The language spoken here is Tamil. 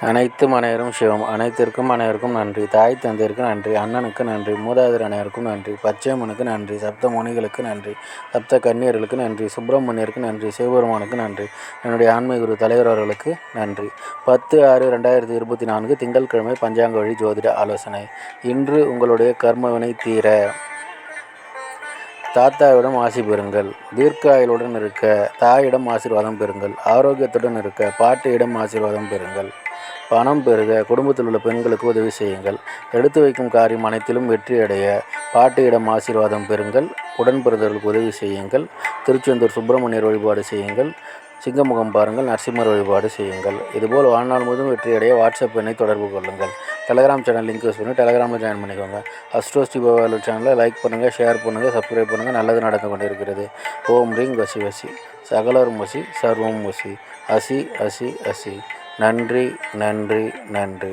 அனைத்தும் அனைவரும் சிவம். அனைத்திற்கும் அனைவருக்கும் நன்றி. தாய் தந்தையருக்கு நன்றி. அண்ணனுக்கு நன்றி. மூதாதையர் அனைவருக்கும் நன்றி. பச்சையம்மனுக்கு நன்றி. சப்த முனிகளுக்கு நன்றி. சப்த கன்னியர்களுக்கு நன்றி. சுப்பிரமணியருக்கு நன்றி. சிவபெருமானுக்கு நன்றி. என்னுடைய ஆன்மீக குரு தலைவர் அவர்களுக்கு நன்றி. 10/6/2024 திங்கட்கிழமை பஞ்சாங்க வழி ஜோதிட ஆலோசனை. இன்று உங்களுடைய கர்மவினை தீர தாத்தாவிடம் ஆசி பெறுங்கள். தீர்க்காயுளுடன் இருக்க தாயிடம் ஆசீர்வாதம் பெறுங்கள். ஆரோக்கியத்துடன் இருக்க பாட்டியிடம் ஆசீர்வாதம் பெறுங்கள். பணம் பெருக குடும்பத்தில் உள்ள பெண்களுக்கு உதவி செய்யுங்கள். எடுத்து வைக்கும் காரியம் அனைத்திலும் வெற்றியடைய பாட்டியிடம் ஆசீர்வாதம் பெறுங்கள். உடன்பிறந்தவர்களுக்கு உதவி செய்யுங்கள். திருச்செந்தூர் சுப்பிரமணியர் வழிபாடு செய்யுங்கள். சிங்கமுகம் பாருங்கள். நரசிம்மர் வழிபாடு செய்யுங்கள். இதுபோல் வாழ்நாள் முழுவதும் வெற்றியடைய வாட்ஸ்அப் எண்ணை தொடர்பு கொள்ளுங்கள். டெலகிராம் சேனல் லிங்க் யூஸ் பண்ணி டெலகிராமில் ஜாயின் பண்ணிக்கோங்க. அஸ்ட்ரோஸ்டி பவாலு சேனலை லைக் பண்ணுங்கள், ஷேர் பண்ணுங்கள், சப்ஸ்கிரைப் பண்ணுங்கள். நல்லது நடந்து கொண்டிருக்கிறது. ஓம் ரீங் வசி வசி சகலரும் வசி சர்வம் வசி அசி அசி அசி. நன்றி நன்றி நன்றி.